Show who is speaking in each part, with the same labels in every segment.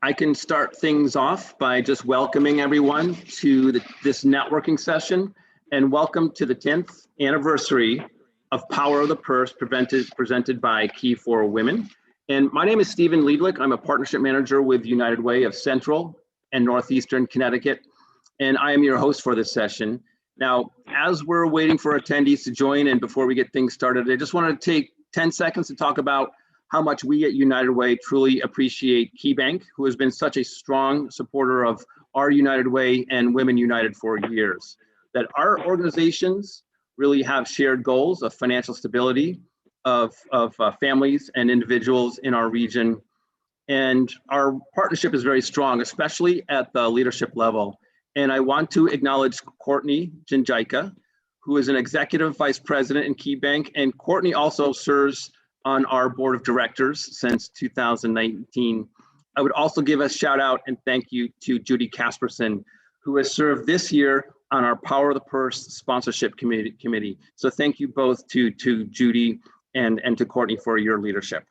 Speaker 1: I can start things off by just welcoming everyone to this networking session, and welcome to the 10th anniversary of Power of the Purse presented by Key for Women. And my name is Stephen Lieblich. I'm a partnership manager with United Way of Central and Northeastern Connecticut, and I am your host for this session. Now, as we're waiting for attendees to join and before we get things started, I just wanted to take 10 seconds to talk about how much we at United Way truly appreciate KeyBank, who has been such a strong supporter of our United Way and Women United for years. That our organizations really have shared goals of financial stability of families and individuals in our region. And our partnership is very strong, especially at the leadership level. And I want to acknowledge Courtney Jinjaika, who is an executive vice president in KeyBank. And Courtney also serves on our board of directors since 2019. I would also give a shout out and thank you to Judy Casperson, who has served this year on our Power of the Purse sponsorship committee. So thank you both to Judy and to Courtney for your leadership.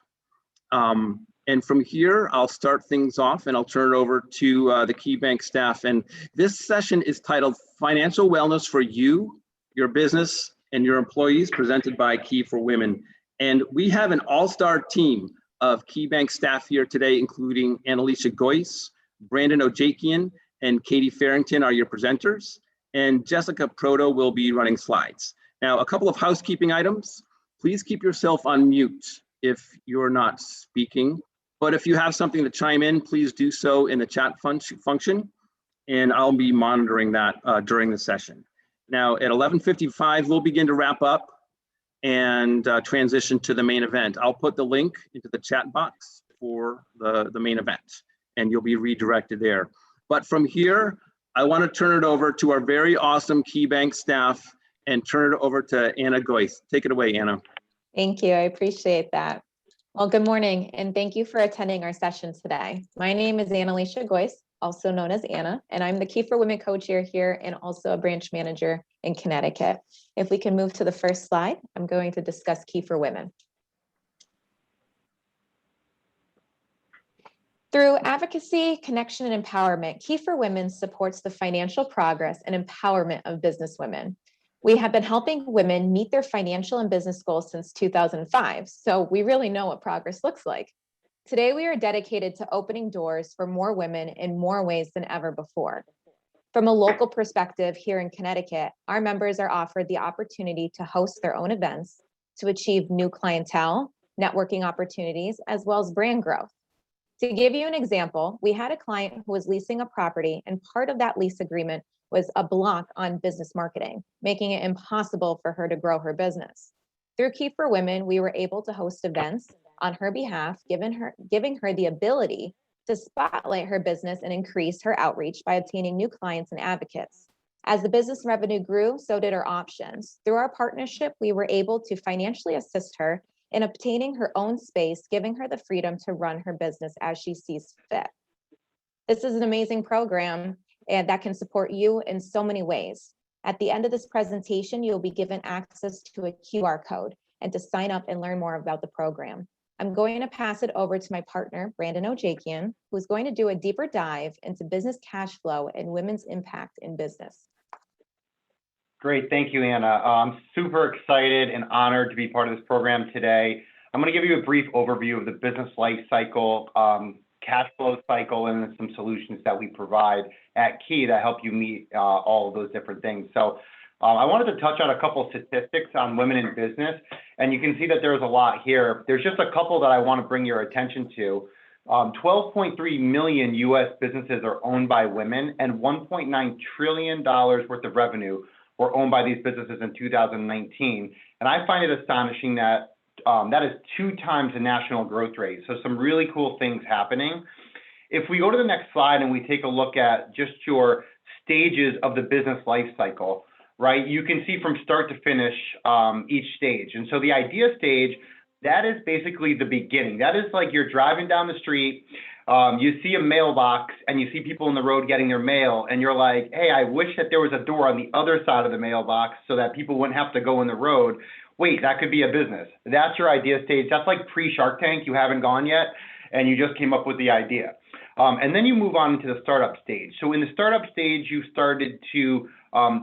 Speaker 1: And from here, I'll start things off and I'll turn it over to the KeyBank staff. And this session is titled Financial Wellness for You, Your Business, and Your Employees, presented by Key for Women. And we have an all-star team of KeyBank staff here today, including Ana Gois, Brandon Ojakian, and Katie Farrington are your presenters, and Jessica Proto will be running slides. Now, a couple of housekeeping items. Please keep yourself on mute if you're not speaking, but if you have something to chime in, please do so in the chat function, and I'll be monitoring that during the session. Now, at 11:55, we'll begin to wrap up and transition to the main event. I'll put the link into the chat box for the main event, and you'll be redirected there. But from here, I want to turn it over to our very awesome KeyBank staff and turn it over to Ana Gois. Take it away, Ana.
Speaker 2: Thank you, I appreciate that. Well, good morning, and thank you for attending our session today. My name is Ana Gois, also known as Anna, and I'm the Key for Women co-chair here and also a branch manager in Connecticut. If we can move to the first slide, I'm going to discuss Key for Women. Through advocacy, connection, and empowerment, Key for Women supports the financial progress and empowerment of business women. We have been helping women meet their financial and business goals since 2005, so we really know what progress looks like. Today, we are dedicated to opening doors for more women in more ways than ever before. From a local perspective here in Connecticut, our members are offered the opportunity to host their own events to achieve new clientele, networking opportunities, as well as brand growth. To give you an example, we had a client who was leasing a property, and part of that lease agreement was a block on business marketing, making it impossible for her to grow her business. Through Key for Women, we were able to host events on her behalf, giving her the ability to spotlight her business and increase her outreach by obtaining new clients and advocates. As the business revenue grew, so did our options. Through our partnership, we were able to financially assist her in obtaining her own space, giving her the freedom to run her business as she sees fit. This is an amazing program and that can support you in so many ways. At the end of this presentation, you'll be given access to a QR code and to sign up and learn more about the program. I'm going to pass it over to my partner, Brandon Ojakian, who's going to do a deeper dive into business cash flow and women's impact in business.
Speaker 3: Great, thank you, Ana. I'm super excited and honored to be part of this program today. I'm going to give you a brief overview of the business life cycle, cash flow cycle, and some solutions that we provide at Key that help you meet all of those different things. So I wanted to touch on a couple of statistics on women in business, and you can see that there's a lot here. There's just a couple that I want to bring your attention to. 12.3 million U.S. businesses are owned by women, and $1.9 trillion worth of revenue were owned by these businesses in 2019. And I find it astonishing that that is 2 times the national growth rate. So some really cool things happening. If we go to the next slide and we take a look at just your stages of the business life cycle, right? You can see from start to finish each stage. And so the idea stage, that is basically the beginning. That is like you're driving down the street, you see a mailbox and you see people in the road getting their mail, and you're like, hey, I wish that there was a door on the other side of the mailbox so that people wouldn't have to go in the road. Wait, that could be a business. That's your idea stage. That's like pre-Shark Tank. You haven't gone yet, and you just came up with the idea. And then you move on into the startup stage. So in the startup stage, you started to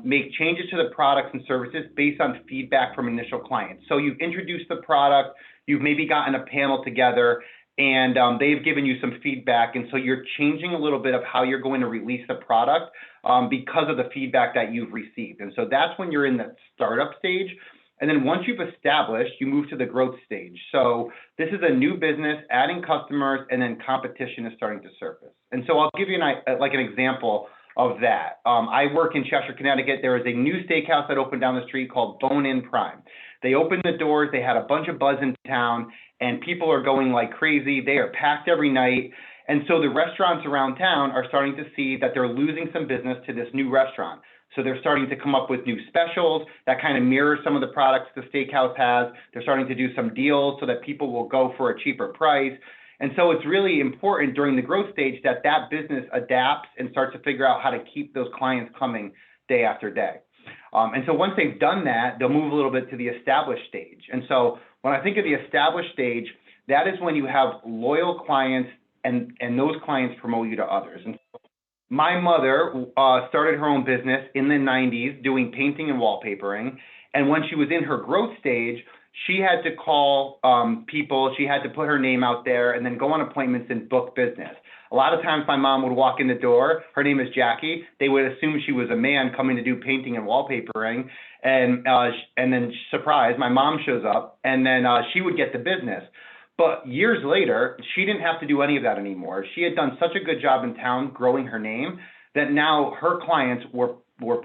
Speaker 3: make changes to the products and services based on feedback from initial clients. So you've introduced the product, you've maybe gotten a panel together, and they've given you some feedback. And so you're changing a little bit of how you're going to release the product because of the feedback that you've received. And so that's when you're in that startup stage. And then once you've established, you move to the growth stage. So this is a new business, adding customers, and then competition is starting to surface. And so I'll give you an example of that. I work in Cheshire, Connecticut. There is a new steakhouse that opened down the street called Bone-In Prime. They opened the doors, they had a bunch of buzz in town, and people are going like crazy. They are packed every night. And so the restaurants around town are starting to see that they're losing some business to this new restaurant. So they're starting to come up with new specials that kind of mirror some of the products the steakhouse has. They're starting to do some deals so that people will go for a cheaper price. And so it's really important during the growth stage that that business adapts and starts to figure out how to keep those clients coming day after day. And so once they've done that, they'll move a little bit to the established stage. And so when I think of the established stage, that is when you have loyal clients and those clients promote you to others. And so my mother started her own business in the 90s doing painting and wallpapering. And when she was in her growth stage, she had to call people, she had to put her name out there and then go on appointments and book business. A lot of times my mom would walk in the door, her name is Jackie, they would assume she was a man coming to do painting and wallpapering, and then surprise, my mom shows up, and then she would get the business. But years later, she didn't have to do any of that anymore. She had done such a good job in town growing her name that now her clients were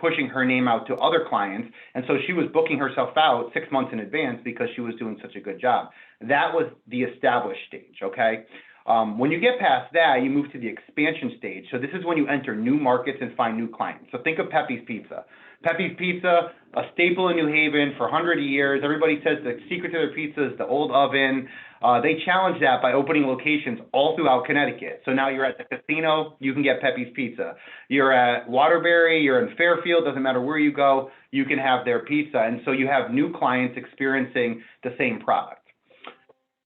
Speaker 3: pushing her name out to other clients. And so she was booking herself out 6 months in advance because she was doing such a good job. That was the established stage, okay? When you get past that, you move to the expansion stage. So this is when you enter new markets and find new clients. So think of Pepe's Pizza. Pepe's Pizza, a staple in New Haven for 100 years. Everybody says the secret to their pizza is the old oven. They challenged that by opening locations all throughout Connecticut. So now you're at the casino, you can get Pepe's Pizza. You're at Waterbury, you're in Fairfield, doesn't matter where you go, you can have their pizza. And so you have new clients experiencing the same product.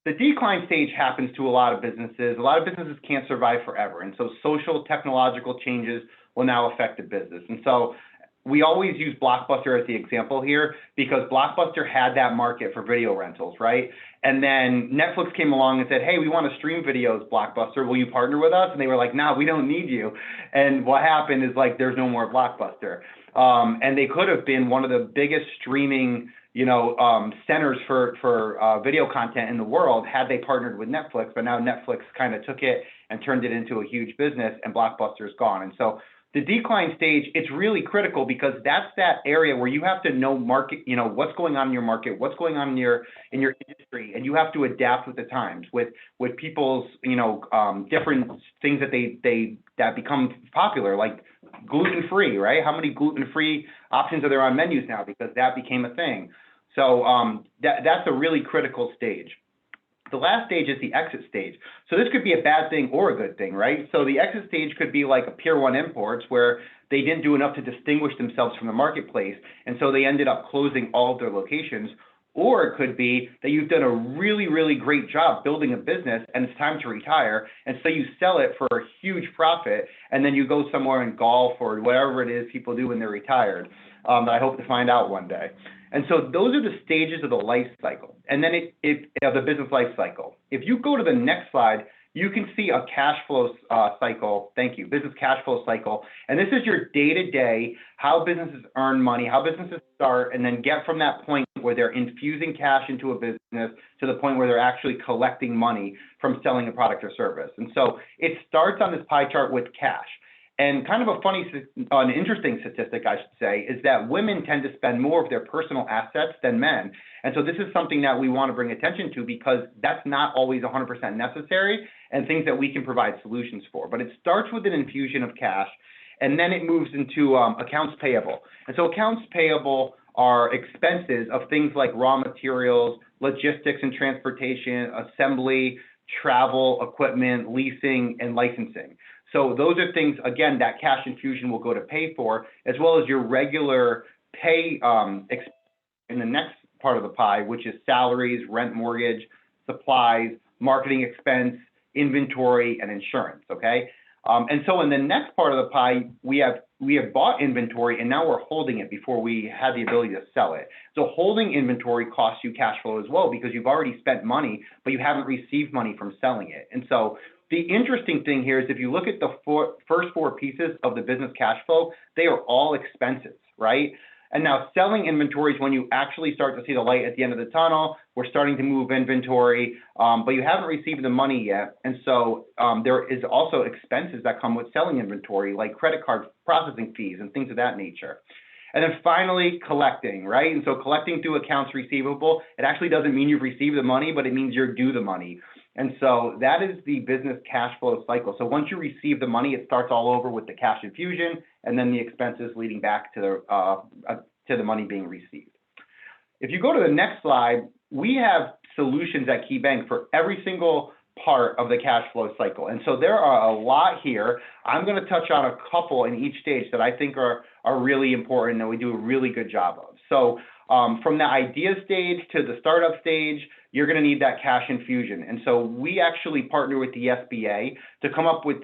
Speaker 3: The decline stage happens to a lot of businesses. A lot of businesses can't survive forever. And so social, technological changes will now affect the business. And so we always use Blockbuster as the example here because Blockbuster had that market for video rentals, right? And then Netflix came along and said, hey, we want to stream videos, Blockbuster. Will you partner with us? And they were like, no, we don't need you. And what happened is like, there's no more Blockbuster. And they could have been one of the biggest streaming centers for video content in the world had they partnered with Netflix, but now Netflix kind of took it and turned it into a huge business and Blockbuster is gone. And so the decline stage, it's really critical because that's that area where you have to know market, what's going on in your market, what's going on in your industry, and you have to adapt with the times, with people's, different things that become popular, like gluten-free, right? How many gluten-free options are there on menus now because that became a thing? So that's a really critical stage. The last stage is the exit stage. So this could be a bad thing or a good thing, right? So the exit stage could be like a Pier 1 Imports where they didn't do enough to distinguish themselves from the marketplace, and so they ended up closing all of their locations. Or it could be that you've done a really, really great job building a business and it's time to retire, and so you sell it for a huge profit, and then you go somewhere and golf or whatever it is people do when they're retired, that I hope to find out one day. And so those are the stages of the life cycle, and then the business life cycle. If you go to the next slide, you can see a cash flow cycle. Thank you, business cash flow cycle. And this is your day-to-day, how businesses earn money, how businesses start, and then get from that point where they're infusing cash into a business to the point where they're actually collecting money from selling a product or service. And so it starts on this pie chart with cash. And kind of an interesting statistic, I should say, is that women tend to spend more of their personal assets than men. And so this is something that we want to bring attention to because that's not always 100% necessary and things that we can provide solutions for. But it starts with an infusion of cash, and then it moves into accounts payable. And so accounts payable are expenses of things like raw materials, logistics and transportation, assembly, travel, equipment, leasing, and licensing. So those are things, again, that cash infusion will go to pay for, as well as your regular pay in the next part of the pie, which is salaries, rent, mortgage, supplies, marketing expense, inventory, and insurance, okay? And so in the next part of the pie, we have bought inventory and now we're holding it before we had the ability to sell it. So holding inventory costs you cash flow as well because you've already spent money, but you haven't received money from selling it. And so the interesting thing here is if you look at the first four pieces of the business cash flow, they are all expenses, right? And now selling inventory is when you actually start to see the light at the end of the tunnel. We're starting to move inventory, but you haven't received the money yet. And so there is also expenses that come with selling inventory, like credit card processing fees and things of that nature. And then finally, collecting, right? And so collecting through accounts receivable, it actually doesn't mean you've received the money, but it means you're due the money. And so that is the business cash flow cycle. So once you receive the money, it starts all over with the cash infusion and then the expenses leading back to the money being received. If you go to the next slide, we have solutions at KeyBank for every single part of the cash flow cycle. And so there are a lot here. I'm going to touch on a couple in each stage that I think are really important and we do a really good job of. So from the idea stage to the startup stage, you're going to need that cash infusion. And so we actually partner with the SBA to come up with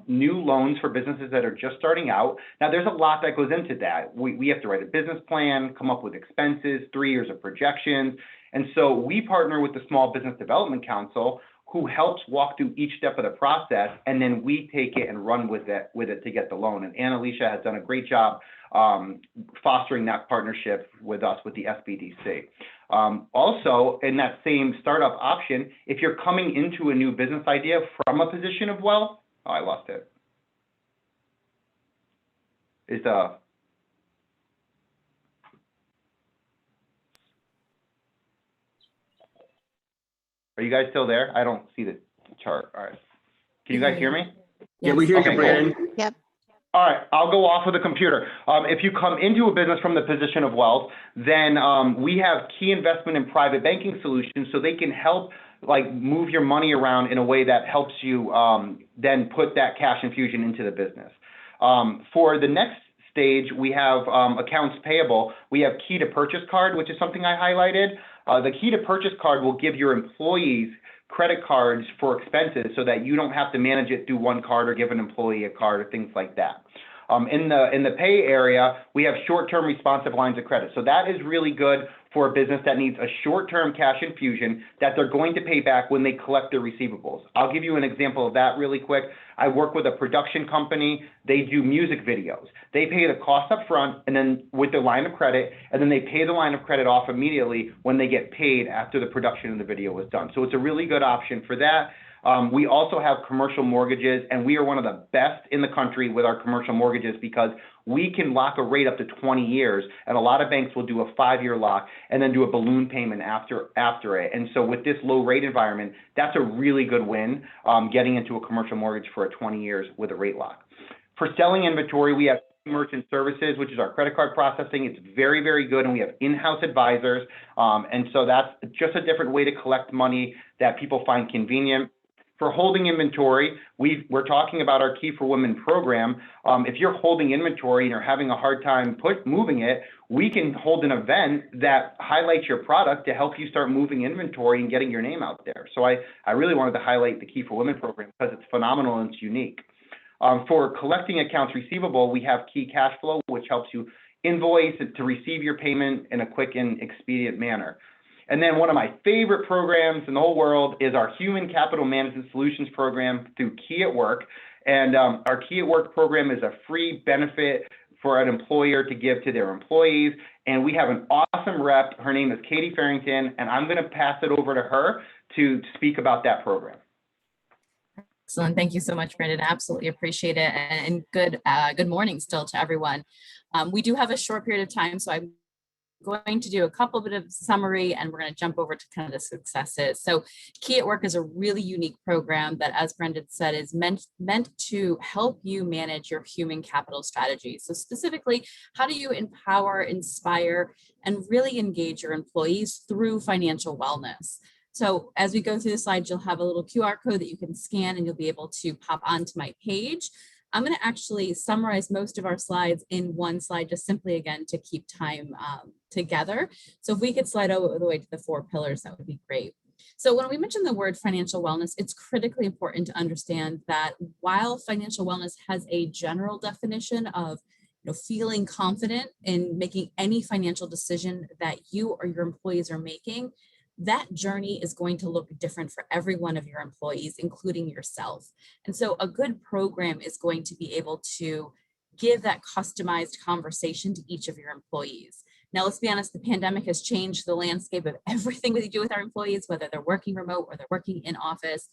Speaker 3: new loans for businesses that are just starting out. Now, there's a lot that goes into that. We have to write a business plan, come up with expenses, 3 years of projections. And so we partner with the Small Business Development Council, who helps walk through each step of the process, and then we take it and run with it to get the loan. And Annalisa has done a great job fostering that partnership with us with the SBDC. Also, in that same startup option, if you're coming into a new business idea from a position of wealth, oh, I lost it. Are you guys still there? I don't see the chart. All right. Can you guys hear me?
Speaker 1: Yeah, we hear you, Brandon.
Speaker 4: Cool. Yep.
Speaker 3: All right, I'll go off of the computer. If you come into a business from the position of wealth, then we have key investment in private banking solutions so they can help like move your money around in a way that helps you then put that cash infusion into the business. For the next stage, we have accounts payable. We have key to purchase card, which is something I highlighted. The key to purchase card will give your employees credit cards for expenses so that you don't have to manage it through one card or give an employee a card or things like that. In the pay area, we have short-term responsive lines of credit. So that is really good for a business that needs a short-term cash infusion that they're going to pay back when they collect their receivables. I'll give you an example of that really quick. I work with a production company. They do music videos. They pay the cost up front and then with their line of credit, and then they pay the line of credit off immediately when they get paid after the production of the video was done. So it's a really good option for that. We also have commercial mortgages, and we are one of the best in the country with our commercial mortgages because we can lock a rate up to 20 years, and a lot of banks will do a 5-year lock and then do a balloon payment after it. And so with this low rate environment, that's a really good win, getting into a commercial mortgage for 20 years with a rate lock. For selling inventory, we have merchant services, which is our credit card processing. It's very, very good, and we have in-house advisors. And so that's just a different way to collect money that people find convenient. For holding inventory, we're talking about our Key for Women program. If you're holding inventory and you're having a hard time moving it, we can hold an event that highlights your product to help you start moving inventory and getting your name out there. So I really wanted to highlight the Key for Women program because it's phenomenal and it's unique. For collecting accounts receivable, we have Key Cash Flow, which helps you invoice to receive your payment in a quick and expedient manner. And then one of my favorite programs in the whole world is our Human Capital Management Solutions program through Key at Work. And our Key at Work program is a free benefit for an employer to give to their employees. And we have an awesome rep. Her name is Katie Farrington, and I'm going to pass it over to her to speak about that program.
Speaker 4: Excellent. Thank you so much, Brandon. Absolutely appreciate it. And good morning still to everyone. We do have a short period of time, so I'm going to do a couple bit of summary and we're going to jump over to kind of the successes. So Key at Work is a really unique program that, as Brendan said, is meant to help you manage your human capital strategy. So specifically, how do you empower, inspire, and really engage your employees through financial wellness? So as we go through the slides, you'll have a little QR code that you can scan and you'll be able to pop onto my page. I'm going to actually summarize most of our slides in one slide, just simply, again, to keep time together. So if we could slide all the way to the 4 pillars, that would be great. So when we mention the word financial wellness, it's critically important to understand that while financial wellness has a general definition of feeling confident in making any financial decision that you or your employees are making, that journey is going to look different for every one of your employees, including yourself. And so a good program is going to be able to give that customized conversation to each of your employees. Now, let's be honest, the pandemic has changed the landscape of everything we do with our employees, whether they're working remote or they're working in office,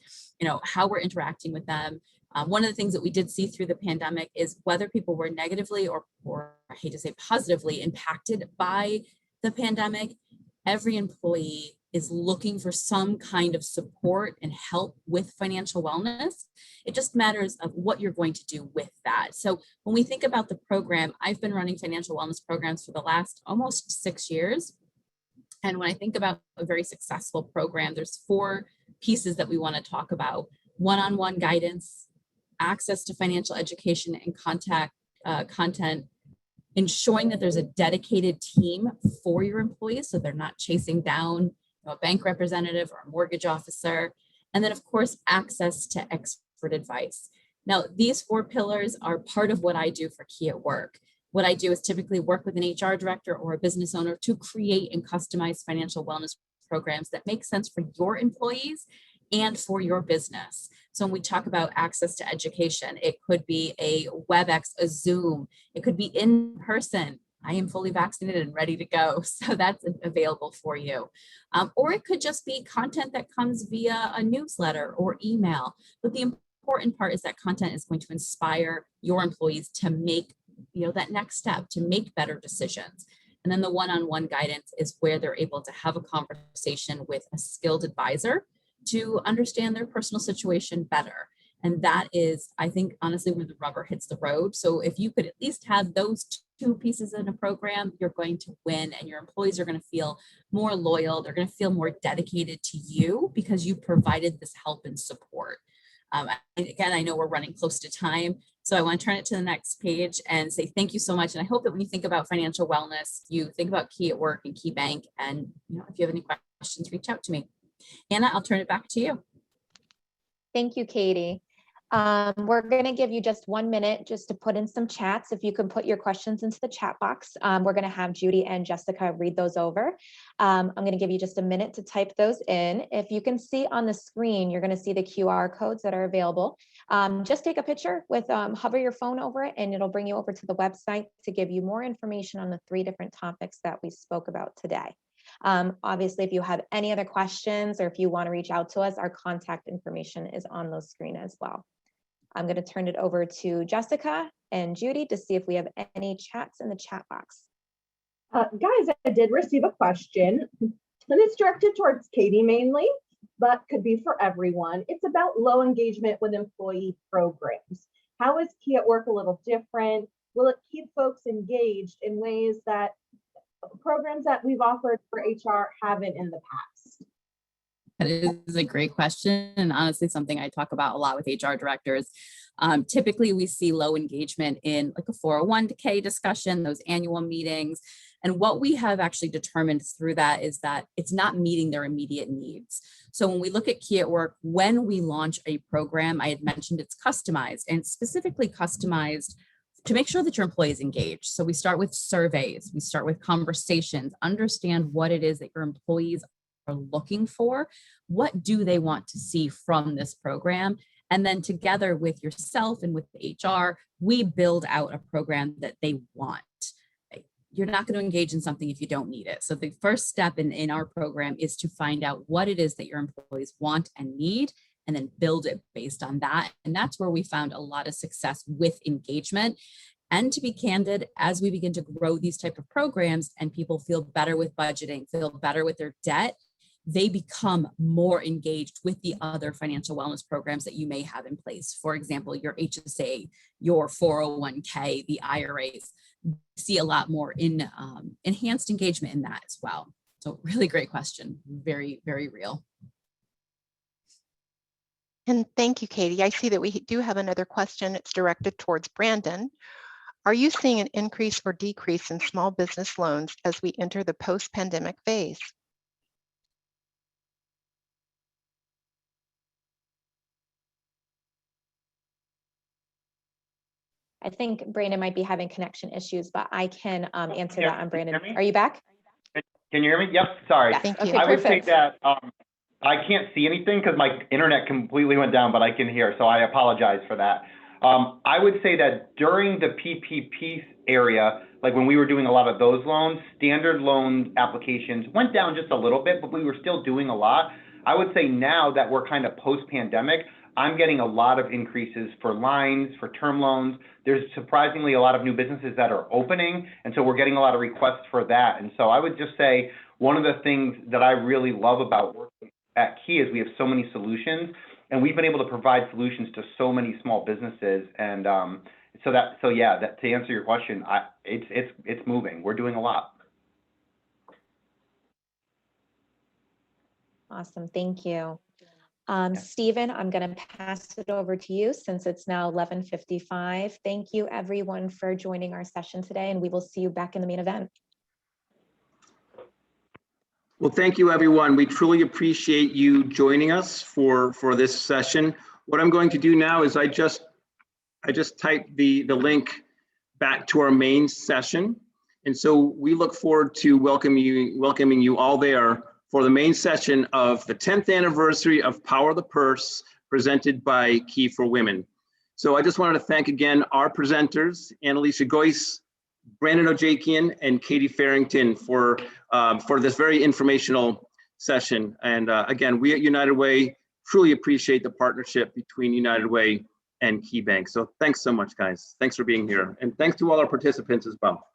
Speaker 4: how we're interacting with them. One of the things that we did see through the pandemic is whether people were negatively or I hate to say positively impacted by the pandemic, every employee is looking for some kind of support and help with financial wellness. It just matters of what you're going to do with that. So when we think about the program, I've been running financial wellness programs for the last almost 6 years. And when I think about a very successful program, there's 4 pieces that we want to talk about: one-on-one guidance, access to financial education and content, ensuring that there's a dedicated team for your employees so they're not chasing down a bank representative or a mortgage officer, and then of course access to expert advice. Now, these 4 pillars are part of what I do for Key at Work. What I do is typically work with an HR director or a business owner to create and customize financial wellness programs that make sense for your employees and for your business. So when we talk about access to education, it could be a WebEx, a Zoom, it could be in person. I am fully vaccinated and ready to go. So that's available for you. Or it could just be content that comes via a newsletter or email. But the important part is that content is going to inspire your employees to make that next step, to make better decisions. And then the one-on-one guidance is where they're able to have a conversation with a skilled advisor to understand their personal situation better. And that is, I think, honestly, where the rubber hits the road. So if you could at least have those 2 pieces in a program, you're going to win, and your employees are going to feel more loyal. They're going to feel more dedicated to you because you provided this help and support. Again, I know we're running close to time, so I want to turn it to the next page and say thank you so much. And I hope that when you think about financial wellness, you think about Key at Work and Key Bank. And if you have any questions, reach out to me. Anna, I'll turn it back to you.
Speaker 2: Thank you, Katie. We're going to give you just 1 minute just to put in some chats. If you can put your questions into the chat box, we're going to have Judy and Jessica read those over. I'm going to give you just a minute to type those in. If you can see on the screen, you're going to see the QR codes that are available. Just take a picture with, hover your phone over it, and it'll bring you over to the website to give you more information on the 3 different topics that we spoke about today. Obviously, if you have any other questions or if you want to reach out to us, our contact information is on the screen as well. I'm going to turn it over to Jessica and Judy to see if we have any chats in the chat box.
Speaker 5: Guys, I did receive a question, and it's directed towards Katie mainly, but could be for everyone. It's about low engagement with employee programs. How is Key at Work a little different? Will it keep folks engaged in ways that programs that we've offered for HR haven't in the past?
Speaker 4: That is a great question, and honestly something I talk about a lot with HR directors. Typically we see low engagement in like a 401k discussion, those annual meetings. And what we have actually determined through that is that it's not meeting their immediate needs. So when we look at Key at Work, when we launch a program, I had mentioned it's customized, and specifically customized to make sure that your employees engage. So we start with surveys, we start with conversations, understand what it is that your employees are looking for. What do they want to see from this program? And then together with yourself and with the HR, we build out a program that they want. You're not going to engage in something if you don't need it. So the first step in our program is to find out what it is that your employees want and need, and then build it based on that. And that's where we found a lot of success with engagement. And to be candid, as we begin to grow these type of programs and people feel better with budgeting, feel better with their debt, they become more engaged with the other financial wellness programs that you may have in place. For example, your HSA, your 401k, the IRAs. See a lot more in enhanced engagement in that as well. So really great question. Very, very real.
Speaker 6: And thank you, Katie. I see that we do have another question. It's directed towards Brandon. Are you seeing an increase or decrease in small business loans as we enter the post-pandemic phase?
Speaker 2: I think Brandon might be having connection issues, but I can answer
Speaker 3: Yeah,
Speaker 2: that on
Speaker 3: can you
Speaker 2: Brandon.
Speaker 3: hear me?
Speaker 2: Are you back?
Speaker 3: Can you hear me? Yep, sorry.
Speaker 2: Yes,
Speaker 6: Thank
Speaker 2: okay,
Speaker 6: you.
Speaker 3: I would say
Speaker 2: perfect.
Speaker 3: that I can't see anything because my internet completely went down, but I can hear, so I apologize for that. I would say that during the PPP area, like when we were doing a lot of those loans, standard loan applications went down just a little bit, but we were still doing a lot. I would say now that we're kind of post-pandemic, I'm getting a lot of increases for lines, for term loans. There's surprisingly a lot of new businesses that are opening, and so we're getting a lot of requests for that. And so I would just say one of the things that I really love about working at Key is we have so many solutions, and we've been able to provide solutions to so many small businesses. And so yeah, that to answer your question, it's moving. We're doing a lot.
Speaker 2: Awesome, thank you. Stephen, I'm going to pass it over to you since it's now 11:55. Thank you everyone for joining our session today, and we will see you back in the main event.
Speaker 1: Well, thank you, everyone. We truly appreciate you joining us for this session. What I'm going to do now is I just typed the link back to our main session. And so we look forward to welcoming you all there for the main session of the 10th anniversary of Power of the Purse, presented by Key for Women. So I just wanted to thank again our presenters, Ana Gois, Brandon Ojakian, and Katie Farrington for this very informational session. And again, we at United Way truly appreciate the partnership between United Way and Key Bank. So thanks so much, guys. Thanks for being here. And thanks to all our participants as well.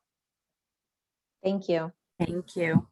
Speaker 2: Thank you.
Speaker 4: Thank you.